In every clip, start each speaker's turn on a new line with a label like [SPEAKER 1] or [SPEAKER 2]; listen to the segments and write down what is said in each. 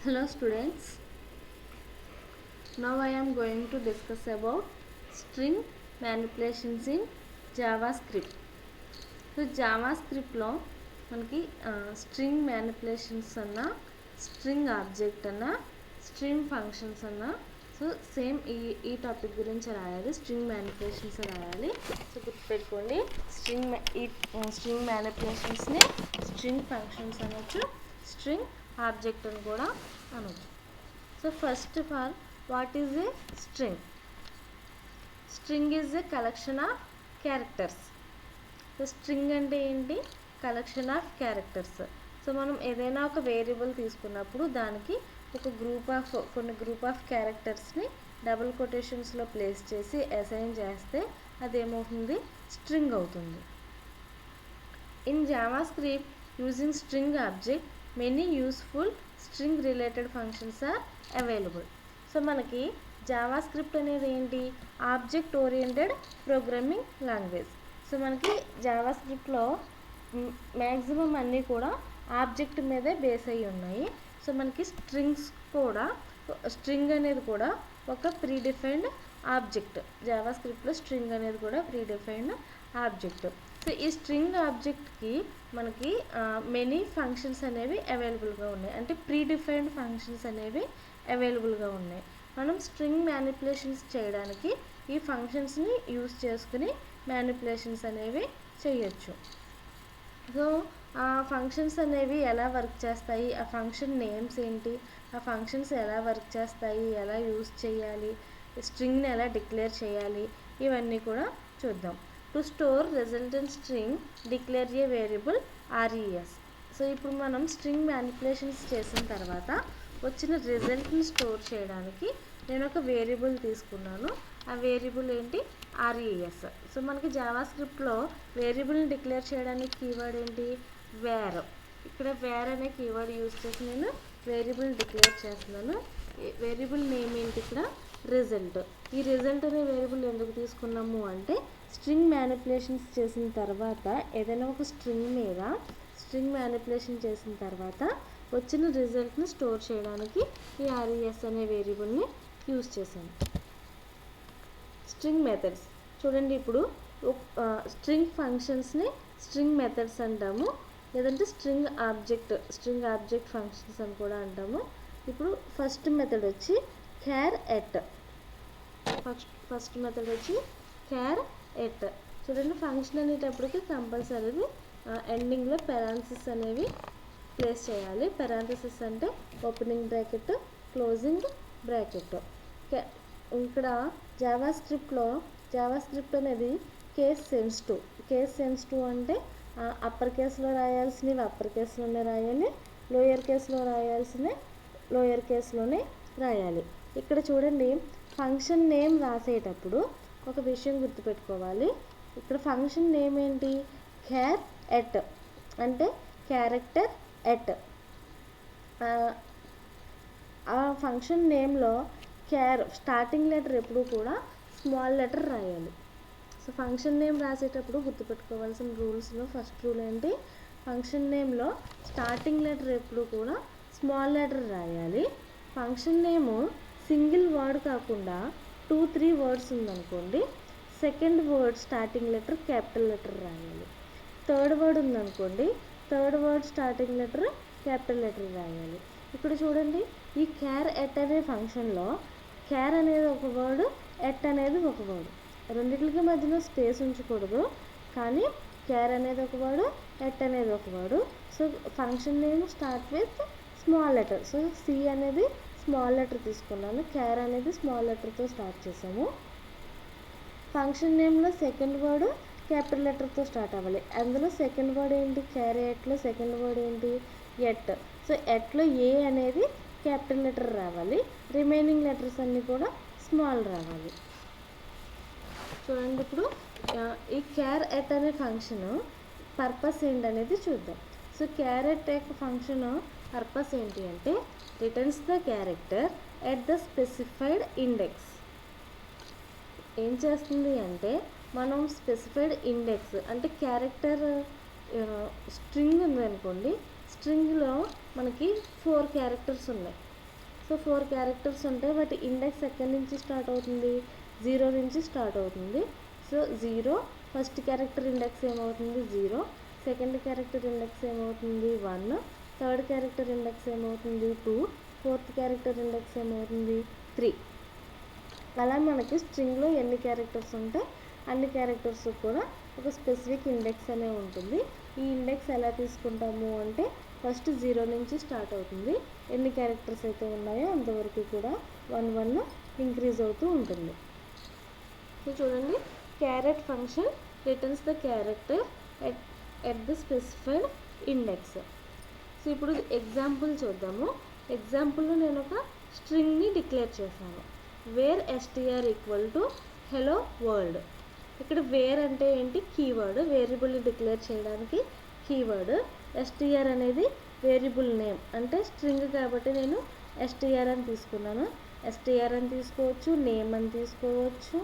[SPEAKER 1] Hello students, now I am going to discuss about string manipulations in JavaScript. So JavaScript లో మనకి string manipulations అన్న string object అన్న string functions అన్న so same ఈ topic గురించి రాయాలి. స్ట్రింగ్ మ్యానిపులేషన్స్ రాయాలి. సో గుర్తుపెట్టుకోండి, స్ట్రింగ్ మ్యానిపులేషన్స్ని స్ట్రింగ్ ఫంక్షన్స్ అనొచ్చు, స్ట్రింగ్ ఆబ్జెక్ట్ అని కూడా అనొచ్చు. So first of all, what is a string? String is a collection of characters. So string అంటే ఏంటి? Collection of characters. సో మనం ఏదైనా ఒక వేరియబుల్ తీసుకున్నప్పుడు దానికి ఒక కొన్ని గ్రూప్ ఆఫ్ క్యారెక్టర్స్ని డబుల్ కొటేషన్స్లో ప్లేస్ చేసి అసైన్ చేస్తే అదేమవుతుంది? స్ట్రింగ్ అవుతుంది. In JavaScript using string object many useful string related functions are available. So మనకి జావాస్క్రిప్ట్ అనేది ఏంటి? Object oriented programming language. So మనకి జావాస్క్రిప్ట్లో మ్యాక్సిమం అన్నీ కూడా ఆబ్జెక్ట్ మీదే బేస్ అయ్యి ఉన్నాయి. సో మనకి స్ట్రింగ్ అనేది కూడా ఒక ప్రీడిఫైన్డ్ ఆబ్జెక్ట్. జావాస్క్రిప్ట్లో స్ట్రింగ్ అనేది కూడా ప్రీడిఫైన్డ్ ఆబ్జెక్ట్. సో ఈ స్ట్రింగ్ ఆబ్జెక్ట్కి మనకి మెనీ ఫంక్షన్స్ అనేవి అవైలబుల్గా ఉన్నాయి, అంటే ప్రీడిఫైన్డ్ ఫంక్షన్స్ అనేవి అవైలబుల్గా ఉన్నాయి. మనం స్ట్రింగ్ మ్యానిపులేషన్స్ చేయడానికి ఈ ఫంక్షన్స్ని యూజ్ చేసుకుని మ్యానిపులేషన్స్ అనేవి చేయొచ్చు. సో ఆ ఫంక్షన్స్ అనేవి ఎలా వర్క్ చేస్తాయి, ఆ ఫంక్షన్ నేమ్స్ ఏంటి, ఆ ఫంక్షన్స్ ఎలా వర్క్ చేస్తాయి, ఎలా యూజ్ చేయాలి, స్ట్రింగ్ని ఎలా డిక్లేర్ చేయాలి, ఇవన్నీ కూడా చూద్దాం. To store resultant string declare a variable RES. So ఇప్పుడు మనం స్ట్రింగ్ మ్యానిపులేషన్స్ చేసిన తర్వాత వచ్చిన రిజల్ట్ని స్టోర్ చేయడానికి నేను ఒక వేరియబుల్ తీసుకున్నాను. ఆ వేరియబుల్ ఏంటి? RES. సో మనకి జావాస్క్రిప్ట్లో వేరియబుల్ని డిక్లేర్ చేయడానికి కీవర్డ్ ఏంటి? వేర్. ఇక్కడ వేర్ అనే కీవర్డ్ యూజ్ చేసి నేను వేరియబుల్ డిక్లేర్ చేస్తున్నాను. వేరియబుల్ నేమ్ ఏంటి? ఇక్కడ రిజల్ట్. ఈ రిజల్ట్ అనే వేరియబుల్ ఎందుకు తీసుకున్నాము అంటే స్ట్రింగ్ మ్యానిపులేషన్స్ చేసిన తర్వాత ఏదైనా ఒక స్ట్రింగ్ మీద స్ట్రింగ్ మ్యానిపులేషన్ చేసిన తర్వాత వచ్చిన రిజల్ట్ని స్టోర్ చేయడానికి ఈ RES అనే వేరియబుల్ని యూజ్ చేశాను. స్ట్రింగ్ మెథడ్స్ చూడండి. ఇప్పుడు స్ట్రింగ్ ఫంక్షన్స్ని స్ట్రింగ్ మెథడ్స్ అంటాము, లేదంటే స్ట్రింగ్ ఆబ్జెక్ట్ ఫంక్షన్స్ అని కూడా అంటాము. ఇప్పుడు ఫస్ట్ మెథడ్ వచ్చి క్యార్ ఎట్. ఫస్ట్ మెథడ్ వచ్చి క్యార్ ఎట్. చూడండి, ఫంక్షన్ అనేటప్పటికి కంపల్సరీ ఎండింగ్లో పెరాన్సిస్ అనేవి ప్లేస్ చేయాలి. పెరాన్సిస్ అంటే ఓపెనింగ్ బ్రాకెట్, క్లోజింగ్ బ్రాకెట్. ఇక్కడ జావాస్క్రిప్ట్ అనేది కేస్ సెన్సిటివ్ అంటే అప్పర్ కేసులో రాయాల్సినవి అప్పర్ కేసులోనే రాయాలి, లోయర్ కేసులో రాయాల్సినవి లోయర్ కేసులోనే రాయాలి. ఇక్కడ చూడండి, ఫంక్షన్ నేమ్ రాసేటప్పుడు ఒక విషయం గుర్తుపెట్టుకోవాలి. ఇక్కడ ఫంక్షన్ నేమ్ ఏంటి? క్యార్ ఎట్ అంటే క్యారెక్టర్ ఎట్. ఆ ఫంక్షన్ నేమ్లో స్టార్టింగ్ లెటర్ ఎప్పుడు కూడా స్మాల్ లెటర్ రాయాలి. సో ఫంక్షన్ నేమ్ రాసేటప్పుడు గుర్తుపెట్టుకోవాల్సిన రూల్స్లో ఫస్ట్ రూల్ ఏంటి? ఫంక్షన్ నేమ్లో స్టార్టింగ్ లెటర్ ఎప్పుడు కూడా స్మాల్ లెటర్ రాయాలి. ఫంక్షన్ నేము సింగిల్ వర్డ్ కాకుండా 2-3 వర్డ్స్ ఉందనుకోండి, second word starting letter capital letter రాయాలి. థర్డ్ వర్డ్ ఉందనుకోండి, third word starting letter capital letter రాయాలి. ఇక్కడ చూడండి, ఈ క్యార్ ఎట్ అనే ఫంక్షన్లో క్యార్ అనేది ఒక వర్డ్, ఎట్ అనేది ఒక వర్డ్. రెండింటికి మధ్యలో స్పేస్ ఉంచకూడదు, కానీ క్యార్ అనేది ఒక వర్డ్, ఎట్ అనేది ఒక word. So function name start with small letter. So c అనేది స్మాల్ లెటర్ తీసుకున్నాను, క్యార్ అనేది స్మాల్ లెటర్తో స్టార్ట్ చేసాము. ఫంక్షన్ నేమ్లో సెకండ్ వర్డ్ క్యాపిటల్ లెటర్తో స్టార్ట్ అవ్వాలి. అందులో సెకండ్ వర్డ్ ఏంటి? క్యార్ ఎట్లో సెకండ్ వర్డ్ ఏంటి? ఎట్. సో ఎట్లో ఏ అనేది క్యాపిటల్ లెటర్ రావాలి, రిమైనింగ్ లెటర్స్ అన్నీ కూడా స్మాల్ రావాలి. చూడండి, ఇప్పుడు ఈ క్యార్ ఎట్ అనే ఫంక్షన్ పర్పస్ ఏంటనేది చూద్దాం. సో క్యార్ ఎట్ యొక్క ఫంక్షన్ పర్పస్ ఏంటి అంటే returns the character at the specified index. ఏం చేస్తుంది అంటే మనం స్పెసిఫైడ్ ఇండెక్స్ అంటే క్యారెక్టర్ స్ట్రింగ్ ఉందనుకోండి, స్ట్రింగ్లో మనకి 4 క్యారెక్టర్స్ ఉన్నాయి. సో 4 క్యారెక్టర్స్ ఉంటాయి. వాటి ఇండెక్స్ ఎక్కడి నుంచి స్టార్ట్ అవుతుంది, 0 నుంచి స్టార్ట్ అవుతుంది. సో 0 ఫస్ట్ క్యారెక్టర్ ఇండెక్స్ ఏమవుతుంది 0, సెకండ్ క్యారెక్టర్ ఇండెక్స్ ఏమవుతుంది 1, థర్డ్ క్యారెక్టర్ ఇండెక్స్ ఏమవుతుంది 2, ఫోర్త్ క్యారెక్టర్ ఇండెక్స్ ఏమవుతుంది 3. అలా మనకి స్ట్రింగ్లో ఎన్ని క్యారెక్టర్స్ ఉంటే అన్ని క్యారెక్టర్స్ కూడా ఒక స్పెసిఫిక్ ఇండెక్స్ అనే ఉంటుంది. ఈ ఇండెక్స్ ఎలా తీసుకుంటాము అంటే ఫస్ట్ 0 నుంచి స్టార్ట్ అవుతుంది. ఎన్ని క్యారెక్టర్స్ అయితే ఉన్నాయో అంతవరకు కూడా 1 1 ఇంక్రీజ్ అవుతూ ఉంటుంది. సో చూడండి, caret function returns the character at the specified index. So ఇప్పుడు ఎగ్జాంపుల్ చూద్దాము. ఎగ్జాంపుల్లో నేను ఒక స్ట్రింగ్ని డిక్లేర్ చేశాను, var str equal to hello world. ఇక్కడ వేర్ అంటే ఏంటి, కీవర్డ్, వేరియబుల్ని డిక్లేర్ చేయడానికి కీవర్డ్. str అనేది వేరియబుల్ నేమ్, అంటే స్ట్రింగ్ కాబట్టి నేను str అని తీసుకున్నాను. str అని తీసుకోవచ్చు, నేమ్ అని తీసుకోవచ్చు,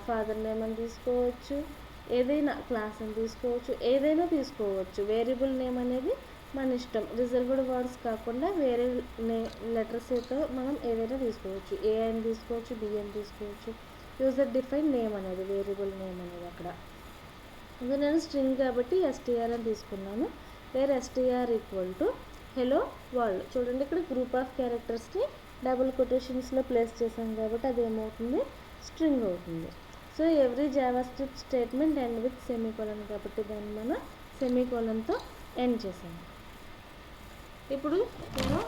[SPEAKER 1] ఫాదర్ నేమ్ అని తీసుకోవచ్చు, ఏదైనా క్లాస్ అని తీసుకోవచ్చు, ఏదైనా తీసుకోవచ్చు. వేరియబుల్ నేమ్ అనేది మన ఇష్టం, రిజర్వ్డ్ వర్డ్స్ కాకుండా వేరే లెటర్స్ అయితే మనం ఏదైనా తీసుకోవచ్చు. ఏ అని తీసుకోవచ్చు, బి అని తీసుకోవచ్చు. యూజర్ డిఫైన్ నేమ్ అనేది వేరియబుల్ నేమ్ అనేది అక్కడ. ఇంకా నేను స్ట్రింగ్ కాబట్టి str అని తీసుకున్నాను. Var str equal to hello world. చూడండి, ఇక్కడ గ్రూప్ ఆఫ్ క్యారెక్టర్స్ని డబుల్ కొటేషన్స్లో ప్లేస్ చేసాం కాబట్టి అది ఏమవుతుంది, స్ట్రింగ్ అవుతుంది. So every JavaScript statement end with semicolon కాబట్టి దాన్ని మనం సెమీకోలన్తో ఎండ్ చేసాము. ఇప్పుడు నేను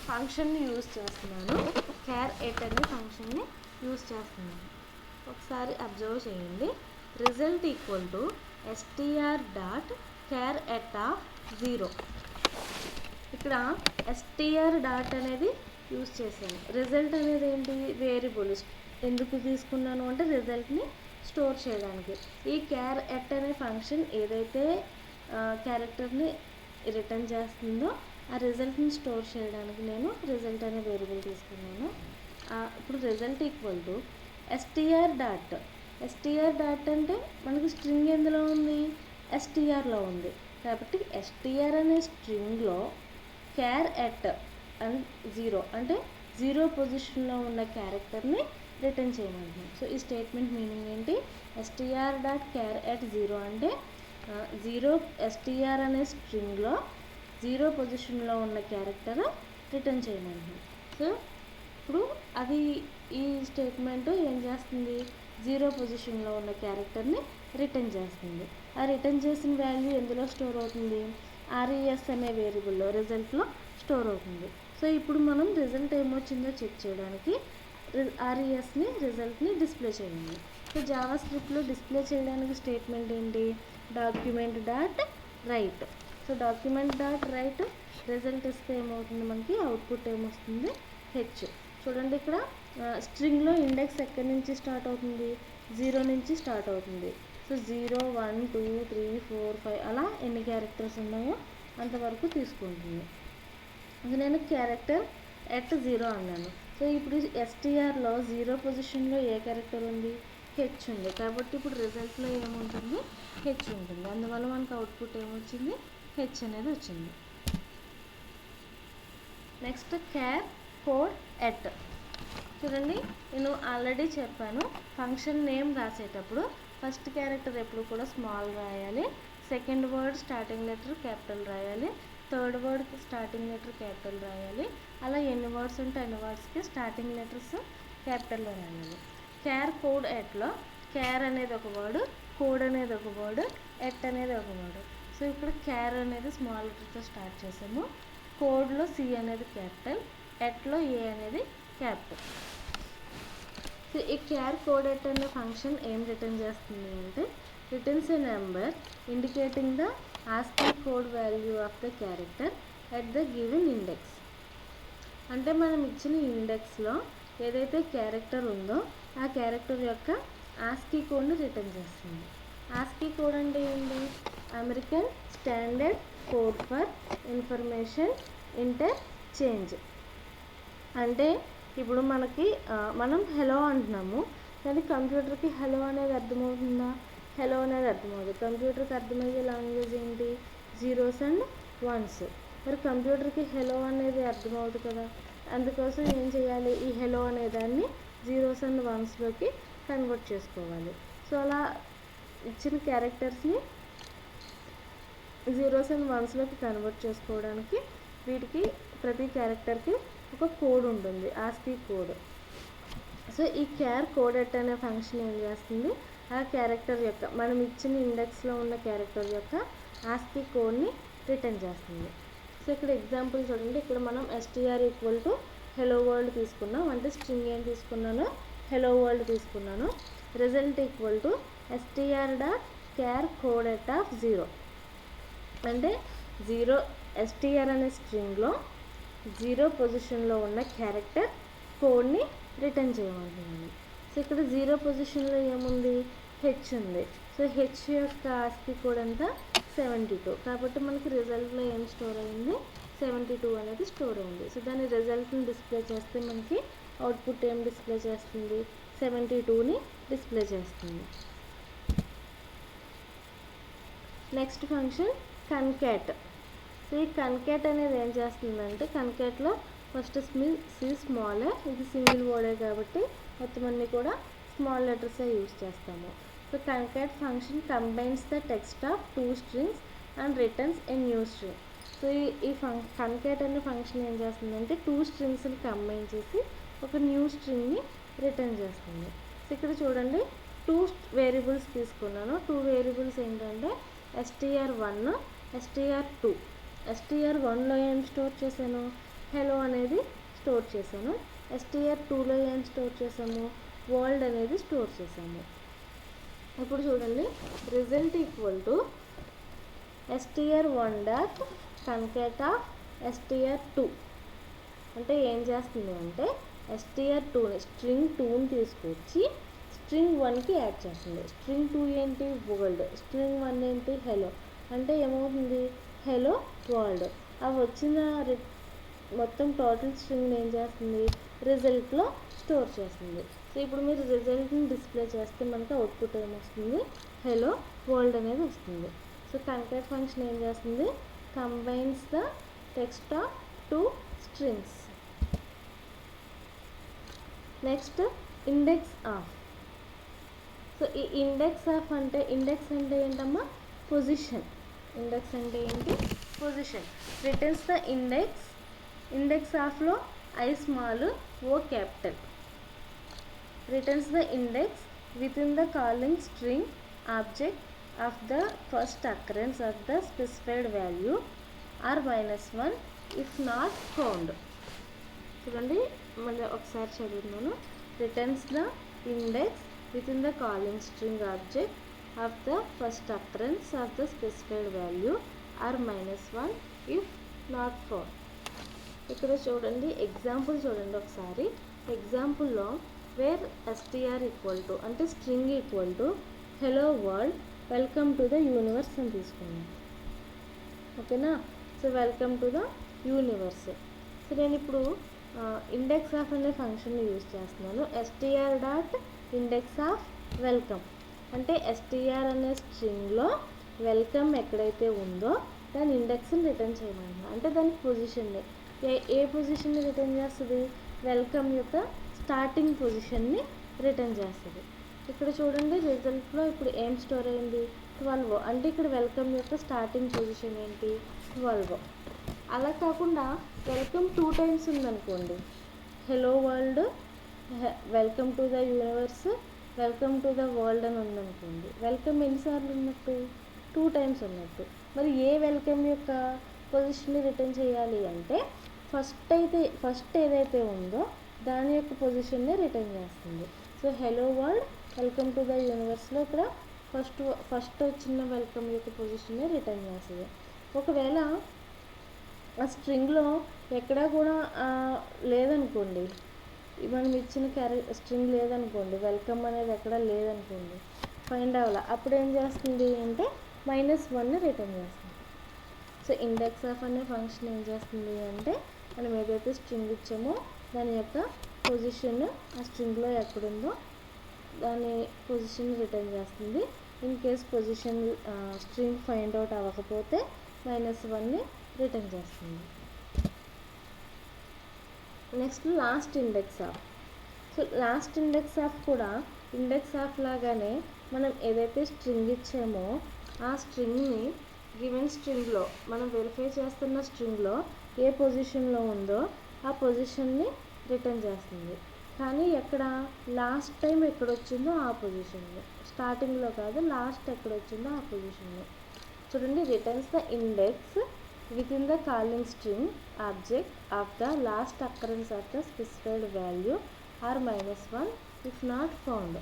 [SPEAKER 1] ఫంక్షన్ని యూజ్ చేస్తున్నాను, క్యారెట్ అనే ఫంక్షన్ని యూజ్ చేస్తున్నాను. ఒకసారి అబ్జర్వ్ చేయండి. Result equal to str dot carrot of 0. ఇక్కడ str డాట్ అనేది యూజ్ చేశాను. రిజల్ట్ అనేది ఏంటి, వేరియబుల్. ఎందుకు తీసుకున్నాను అంటే రిజల్ట్ని స్టోర్ చేయడానికి. ఈ క్యారెట్ అనే ఫంక్షన్ ఏదైతే క్యారెక్టర్ని రిటర్న్ చేస్తుందో ఆ రిజల్ట్ని స్టోర్ చేయడానికి నేను రిజల్ట్ అనే వేరియబుల్ తీసుకున్నాను. ఇప్పుడు result equal to str dot అంటే మనకి స్ట్రింగ్ ఎందులో ఉంది, strలో ఉంది కాబట్టి str అనే స్ట్రింగ్లో క్యారెట్ అండ్ 0 అంటే 0 పొజిషన్లో ఉన్న క్యారెక్టర్ని రిటర్న్ చేయమంటున్నాం. సో ఈ స్టేట్మెంట్ మీనింగ్ ఏంటి, str డాట్ క్యారెట్ 0 అంటే str అనే స్ట్రింగ్లో 0 పొజిషన్లో ఉన్న క్యారెక్టర్ రిటర్న్ చేయమంటున్నాం. సో ఇప్పుడు అది ఈ స్టేట్మెంట్ ఏం చేస్తుంది, 0 పొజిషన్లో ఉన్న క్యారెక్టర్ని రిటర్న్ చేస్తుంది. ఆ రిటర్న్ చేసిన వాల్యూ ఎందులో స్టోర్ అవుతుంది, res అనే వేరియబుల్లో రిజల్ట్లో స్టోర్ అవుతుంది. సో ఇప్పుడు మనం రిజల్ట్ ఏమొచ్చిందో చెక్ చేయడానికి resని రిజల్ట్ని డిస్ప్లే చేయండి. సో జావా స్క్రిప్ట్లో డిస్ప్లే చేయడానికి స్టేట్మెంట్ ఏంటి, document dot right. So document dot right result ఇస్తే ఏమవుతుంది, మనకి అవుట్పుట్ ఏమొస్తుంది, హెచ్. చూడండి, ఇక్కడ స్ట్రింగ్లో ఇండెక్స్ ఎక్కడి నుంచి స్టార్ట్ అవుతుంది, 0 నుంచి స్టార్ట్ అవుతుంది. సో 0 1 2 3 4 5 అలా ఎన్ని క్యారెక్టర్స్ ఉన్నాయో అంతవరకు తీసుకుంటుంది. ఇది నేను క్యారెక్టర్ ఎట్ 0 అన్నాను. సో ఇప్పుడు strలో 0 పొజిషన్లో ఏ క్యారెక్టర్ ఉంది, హెచ్ ఉంది కాబట్టి ఇప్పుడు రిజల్ట్లో ఏముంటుంది, హెచ్ ఉంటుంది. అందువల్ల మనకు అవుట్పుట్ ఏమొచ్చింది, హెచ్ అనేది వచ్చింది. Next char code at. చూడండి, నేను ఆల్రెడీ చెప్పాను, ఫంక్షన్ నేమ్ రాసేటప్పుడు ఫస్ట్ క్యారెక్టర్ ఎప్పుడు కూడా స్మాల్ రాయాలి, second word starting letter capital రాయాలి, third word starting letter capital రాయాలి. అలా ఎన్ని వర్డ్స్ ఉంటే అన్ని వర్డ్స్కి స్టార్టింగ్ లెటర్స్ క్యాపిటల్లో రాయాలి. క్యార్ కోడ్ ఎట్లో క్యార్ అనేది ఒక వర్డ్, కోడ్ అనేది ఒక వర్డ్, ఎట్ అనేది ఒక వర్డ్. సో ఇక్కడ క్యార్ అనేది స్మాల్ లెటర్తో స్టార్ట్ చేసాము, కోడ్లో సి అనేది క్యాపిటల్, ఎట్లో ఏ అనేది క్యాపిటల్. సో ఈ క్యార్ కోడ్ ఎట్ అనే ఫంక్షన్ ఏం రిటర్న్ చేస్తుంది అంటే returns A number indicating the ASCII code value of the character at the given index. అంటే మనం ఇచ్చిన ఇండెక్స్లో ఏదైతే క్యారెక్టర్ ఉందో ఆ క్యారెక్టర్ యొక్క ASCII కోడ్ని రిటర్న్ చేస్తుంది. ASCII కోడ్ అంటే ఏంటి, American standard code for information interchange. అంటే ఇప్పుడు మనం హెలో అంటున్నాము కానీ కంప్యూటర్కి హెలో అనేది అర్థమవుతుందా, హెలో అనేది అర్థమవుతుంది. కంప్యూటర్కి అర్థమయ్యే లాంగ్వేజ్ ఏంటి, 0s and 1s. మరి కంప్యూటర్కి హెలో అనేది అర్థమవుతుంది కదా, అందుకోసం ఏం చేయాలి, ఈ హెలో అనే దాన్ని జీరోస్ అండ్ వన్స్లోకి కన్వర్ట్ చేసుకోవాలి. సో అలా ఇచ్చిన క్యారెక్టర్స్ని జీరోస్ అండ్ వన్స్లోకి కన్వర్ట్ చేసుకోవడానికి వీటికి ప్రతి క్యారెక్టర్కి ఒక కోడ్ ఉంటుంది, ఆస్కీ కోడ్. సో ఈ క్యార్ కోడెట్ అనే ఫంక్షన్ ఏం చేస్తుంది, ఆ క్యారెక్టర్ యొక్క మనం ఇచ్చిన ఇండెక్స్లో ఉన్న క్యారెక్టర్ యొక్క ఆస్కీ కోడ్ని రిటర్న్ చేస్తుంది. సో ఇక్కడ ఎగ్జాంపుల్ చూడండి, ఇక్కడ మనం str equal to hello world తీసుకున్నాం, అంటే స్ట్రింగ్ ఏం తీసుకున్నాను, హెలో వరల్డ్ తీసుకున్నాను. Result equal to str dot char code at of 0, అంటే 0 str అనే స్ట్రింగ్లో 0 పొజిషన్లో ఉన్న క్యారెక్టర్ కోడ్ని రిటర్న్ చేయమంటున్నాను. సో ఇక్కడ 0 పొజిషన్లో ఏముంది, హెచ్ ఉంది. సో హెచ్ యొక్క ఆస్కీ కోడ్ అంతా 72, కాబట్టి మనకి రిజల్ట్లో ఏం స్టోర్ అయింది, 72 అనేది స్టోర్ అయింది. సో దాని రిజల్ట్ని డిస్ప్లే చేస్తే మనకి అవుట్పుట్ ఏం డిస్ప్లే చేస్తుంది, 72ని డిస్ప్లే చేస్తుంది. Next function concat. సో ఈ కన్కాట్ అనేది ఏం చేస్తుందంటే, కన్కాట్లో ఫస్ట్ సి స్మాల్, ఇది సింగిల్ వర్డే కాబట్టి మొత్తం అన్నీ కూడా స్మాల్ లెటర్సే యూజ్ చేస్తాము. So concat function combines the text of 2 strings and returns a new string. So ఈ కన్కాట్ అనే ఫంక్షన్ ఏం చేస్తుందంటే 2 stringsని కంబైన్ చేసి ఒక న్యూ స్ట్రింగ్ని రిటర్న్ చేస్తుంది. సో ఇక్కడ చూడండి 2 వేరియబుల్స్ తీసుకున్నాను. 2 వేరియబుల్స్ ఏంటంటే str1, str2. str1లో ఏం స్టోర్ చేశాను, హెలో అనేది స్టోర్ చేశాను. str2లో ఏం స్టోర్ చేసాము, వరల్డ్ అనేది స్టోర్ చేసాము. ఇప్పుడు చూడండి, result equal to str1 dot concat of str2. అంటే ఏం చేస్తుంది అంటే str2ని స్ట్రింగ్ 2ని తీసుకొచ్చి స్ట్రింగ్ 1కి యాడ్ చేస్తుంది. స్ట్రింగ్ 2 ఏంటి, వరల్డ్. స్ట్రింగ్ 1 ఏంటి, హెలో. అంటే ఏమవుతుంది, హెలో వరల్డ్. అవి వచ్చిన మొత్తం టోటల్ స్ట్రింగ్ ఏం చేస్తుంది, రిజల్ట్లో స్టోర్ చేస్తుంది. సో ఇప్పుడు మీరు రిజల్ట్ని డిస్ప్లే చేస్తే మనకి అవుట్పుట్ ఏమొస్తుంది, హెలో వరల్డ్ అనేది వస్తుంది. సో కన్కాట్ ఫంక్షన్ ఏం చేస్తుంది, combines the text of 2 strings. Next index of. So ఈ ఇండెక్స్ ఆఫ్ అంటే, ఇండెక్స్ అంటే ఏంటమ్మా, పొజిషన్. ఇండెక్స్ అంటే ఏంటి, position. Returns the index. Index ఆఫ్లో I small, O capital. Returns the index within the calling string object of the first occurrence of the specified value or -1 if not found. చూడండి మళ్ళీ ఒకసారి చదువుతున్నాను. Returns the index within the calling string object of the first occurrence of the specified value or -1 if not found. ఇక్కడ చూడండి example చూడండి ఒకసారి. ఎగ్జాంపుల్లో where str equal to, అంటే string equal to hello world welcome to the universe అని తీసుకున్నాను. ఓకేనా. So welcome to the universe. So నేను ఇప్పుడు ఇండెక్స్ ఆఫ్ అనే ఫంక్షన్ని యూజ్ చేస్తున్నాను. str dot index of welcome, అంటే str అనే స్ట్రింగ్లో వెల్కమ్ ఎక్కడైతే ఉందో దాని ఇండెక్స్ని రిటర్న్ చేయమంటున్నాను. అంటే దాని పొజిషన్ని, ఏ పొజిషన్ని రిటర్న్ చేస్తుంది, వెల్కమ్ యొక్క స్టార్టింగ్ పొజిషన్ని రిటర్న్ చేస్తుంది. ఇక్కడ చూడండి రిజల్ట్లో ఇప్పుడు ఏం స్టోర్ అయింది, 12. అంటే ఇక్కడ వెల్కమ్ యొక్క స్టార్టింగ్ పొజిషన్ ఏంటి, 12. అలా కాకుండా వెల్కమ్ 2 times ఉందనుకోండి, hello world, welcome to the universe, welcome to the world అని ఉందనుకోండి, వెల్కమ్ ఎన్నిసార్లు ఉన్నట్టు, 2 times ఉన్నట్టు. మరి ఏ వెల్కమ్ యొక్క పొజిషన్ని రిటర్న్ చేయాలి అంటే ఫస్ట్ ఏదైతే ఉందో దాని యొక్క పొజిషన్ని రిటర్న్ చేస్తుంది. So hello world welcome to the యూనివర్స్లో ఇక్కడ ఫస్ట్ వచ్చిన వెల్కమ్ యొక్క పొజిషన్ని రిటర్న్ చేస్తుంది. ఒకవేళ ఆ స్ట్రింగ్లో ఎక్కడా కూడా లేదనుకోండి, మనం ఇచ్చిన స్ట్రింగ్ లేదనుకోండి, వెల్కమ్ అనేది ఎక్కడా లేదనుకోండి, ఫైండ్ అవ్వాలి, అప్పుడు ఏం చేస్తుంది అంటే -1ని రిటర్న్ చేస్తుంది. సో ఇండెక్స్ ఆఫ్ అనే ఫంక్షన్ ఏం చేస్తుంది అంటే మనం ఏదైతే స్ట్రింగ్ ఇచ్చామో దాని యొక్క పొజిషన్ ఆ స్ట్రింగ్లో ఎక్కడుందో దాని పొజిషన్ రిటర్న్ చేస్తుంది. In case position string find out అవ్వకపోతే -1ని రిటర్న్ చేస్తుంది. Next last index of. So last index of కూడా ఇండెక్స్ ఆఫ్ లాగానే మనం ఏదైతే స్ట్రింగ్ ఇచ్చామో ఆ స్ట్రింగ్ని గివెన్ స్ట్రింగ్లో మనం వెరిఫై చేస్తున్న స్ట్రింగ్లో ఏ పొజిషన్లో ఉందో ఆ పొజిషన్ని రిటర్న్ చేస్తుంది. కానీ ఎక్కడ లాస్ట్ టైం ఎక్కడొచ్చిందో ఆ పొజిషన్లో, స్టార్టింగ్లో కాదు, లాస్ట్ ఎక్కడొచ్చిందో ఆ పొజిషన్లో. చూడండి, returns the index within the calling string object of the last occurrence of the specified value or -1 if not found.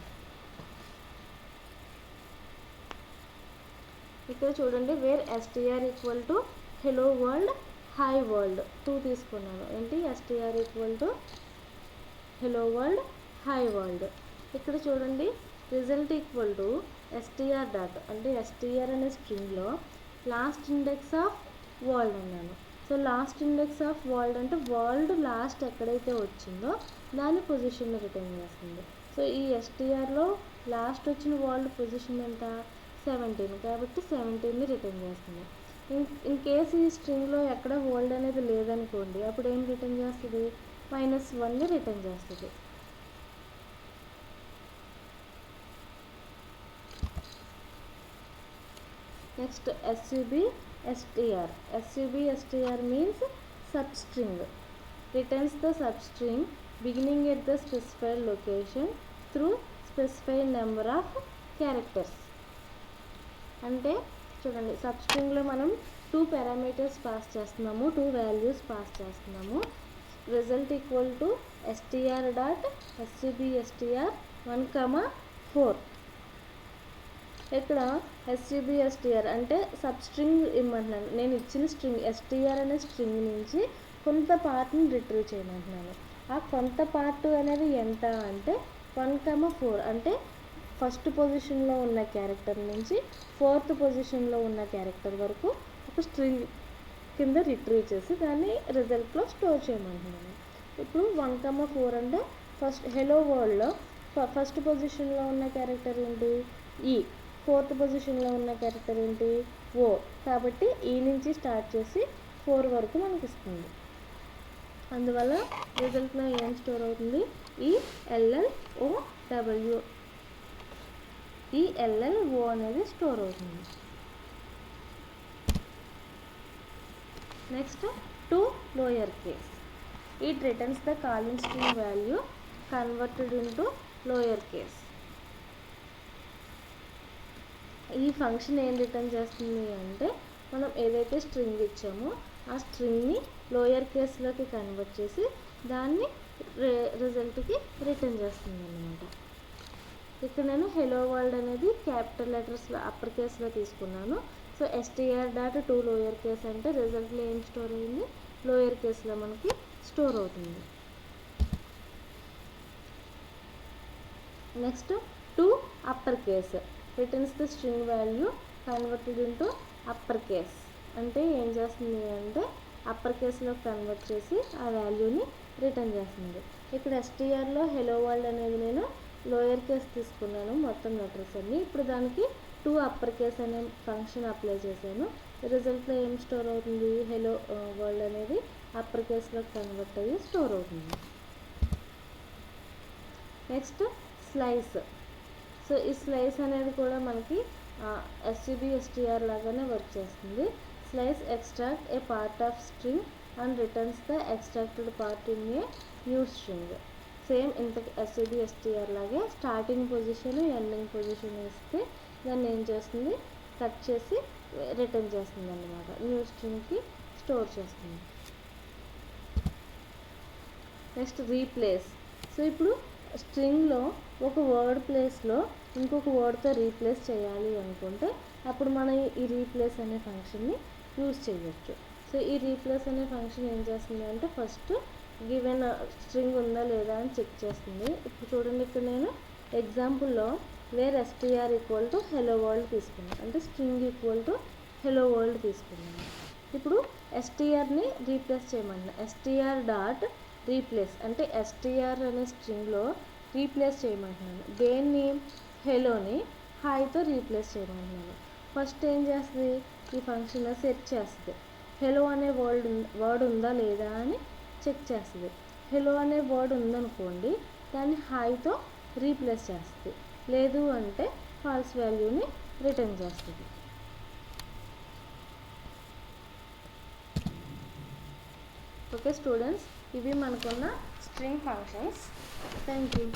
[SPEAKER 1] ఇక్కడ చూడండి, var str equal to hello world hi world 2 తీసుకున్నాను. ఏంటి str equal to hello world hi world. ఇక్కడ చూడండి, result equal to str dot, అంటే str అనే స్ట్రింగ్లో last index of world అన్నాను. So last index of world అంటే వరల్డ్ లాస్ట్ ఎక్కడైతే వచ్చిందో దాని పొజిషన్ని రిటర్న్ చేస్తుంది. సో ఈ ఎస్టీఆర్లో లాస్ట్ వచ్చిన వరల్డ్ పొజిషన్ ఎంత, 17, కాబట్టి 17ని రిటర్న్ చేస్తుంది. ఇన్ కేసు ఈ స్ట్రింగ్లో ఎక్కడ వరల్డ్ అనేది లేదనుకోండి, అప్పుడు ఏం రిటర్న్ చేస్తుంది, -1ని రిటర్న్ చేస్తుంది. Next SUBSTR. SUBSTR means substring. Returns the substring beginning at the specified location through specified number of characters. అంటే చూడండి, సబ్స్ట్రింగ్లో మనం 2 పారామీటర్స్ పాస్ చేస్తున్నాము, 2 వాల్యూస్ పాస్ చేస్తున్నాము. Result equal to str dot SUBSTR 1,4. ఇక్కడ SUBSTR అంటే సబ్స్ట్రింగ్ ఇమ్మంటున్నాను. నేను ఇచ్చిన స్ట్రింగ్ STR అనే స్ట్రింగ్ నుంచి కొంత పార్ట్ని రిట్రీవ్ చేయమంటున్నాను. ఆ కొంత పార్ట్ అనేది ఎంత అంటే 1,4, అంటే ఫస్ట్ పొజిషన్లో ఉన్న క్యారెక్టర్ నుంచి 4th పొజిషన్లో ఉన్న క్యారెక్టర్ వరకు ఒక స్ట్రింగ్ కింద రిట్రీవ్ చేసి దాన్ని రిజల్ట్లో స్టోర్ చేయమంటున్నాను. ఇప్పుడు 1,4 అంటే ఫస్ట్ హెలో వరల్డ్లో ఫస్ట్ పొజిషన్లో ఉన్న క్యారెక్టర్ ఏంటి, ఈ. 4th పొజిషన్లో ఉన్న క్యారెక్టర్ ఏంటి, ఓ. కాబట్టి ఈ నుంచి స్టార్ట్ చేసి 4 వరకు మనకి ఇస్తుంది. అందువల్ల రిజల్ట్లో ఏం స్టోర్ అవుతుంది, ELLOW, ELLO అనేది స్టోర్ అవుతుంది. Next to lower case. It returns the calling string value converted into lower case. ఈ ఫంక్షన్ ఏం రిటర్న్ చేస్తుంది అంటే మనం ఏదైతే స్ట్రింగ్ ఇచ్చామో ఆ స్ట్రింగ్ని లోయర్ కేస్లోకి కన్వర్ట్ చేసి దాన్ని రిజల్ట్కి రిటర్న్ చేస్తుంది అన్నమాట. ఇక్కడ నేను హెలో వరల్డ్ అనేది క్యాపిటల్ లెటర్స్లో అప్పర్ కేస్లో తీసుకున్నాను. So STR dot to lower case అంటే రిజల్ట్లో ఏం స్టోర్ అయింది, లోయర్ కేస్లో మనకి స్టోర్ అవుతుంది. Next to upper case. Returns the string value converted into upper case. అంటే ఏం చేస్తుంది అంటే అప్పర్ కేస్లో కన్వర్ట్ చేసి ఆ వాల్యూని రిటర్న్ చేస్తుంది. ఇక్కడ STRలో హెలో వరల్డ్ అనేది నేను లోయర్ కేస్ తీసుకున్నాను, మొత్తం లెటర్స్ అన్ని. ఇప్పుడు దానికి టు అప్పర్ కేస్ అనే ఫంక్షన్ అప్లై చేశాను. రిజల్ట్లో ఏం స్టోర్ అవుతుంది, హెలో వరల్డ్ అనేది అప్పర్ కేస్లో కన్వర్ట్ అయ్యి స్టోర్ అవుతుంది. Next slice. సో ఈ స్లైస్ అనేది కూడా మనకి SUBSTR లాగానే వర్క్ చేస్తుంది. Slice extract A part of string and returns the extracted part in a new string. Same ఇంత SUBSTR లాగే స్టార్టింగ్ పొజిషన్ ఎండింగ్ పొజిషన్ ఇస్తే దాన్ని ఏం చేస్తుంది, కట్ చేసి రిటర్న్ చేస్తుంది అన్నమాట, న్యూ స్ట్రింగ్కి స్టోర్ చేస్తుంది. Next replace. సో ఇప్పుడు స్ట్రింగ్లో ఒక వర్డ్ ప్లేస్లో ఇంకొక వర్డ్తో రీప్లేస్ చేయాలి అనుకుంటే అప్పుడు మనం ఈ రీప్లేస్ అనే ఫంక్షన్ని యూజ్ చేయవచ్చు. సో ఈ రీప్లేస్ అనే ఫంక్షన్ ఏం చేస్తుంది అంటే ఫస్ట్ గివెన్ స్ట్రింగ్ ఉందా లేదా అని చెక్ చేస్తుంది. ఇప్పుడు చూడండి, ఇక్కడ నేను ఎగ్జాంపుల్లో where STR equal to hello world తీసుకున్నాను, అంటే string equal to hello world తీసుకున్నాను. ఇప్పుడు STRని రీప్లేస్ చేయమన్నా, STR డాట్ రీప్లేస్ అంటే STR అనే స్ట్రింగ్లో రీప్లేస్ చేయమంటున్నాను. దేన్ని, హెలోని హాయ్తో రీప్లేస్ చేయమంటున్నాను. ఫస్ట్ ఏం చేస్తుంది, ఈ ఫంక్షన్ సెట్ చేస్తుంది, హెలో అనే వర్డ్ ఉందా లేదా అని చెక్ చేస్తుంది. హెలో అనే వర్డ్ ఉందనుకోండి, దాన్ని హాయ్తో రీప్లేస్ చేస్తుంది, లేదు అంటే ఫాల్స్ వాల్యూని రిటర్న్ చేస్తుంది. ఓకే స్టూడెంట్స్, ఇవి మనకున్న స్ట్రింగ్ ఫంక్షన్స్. Thank you.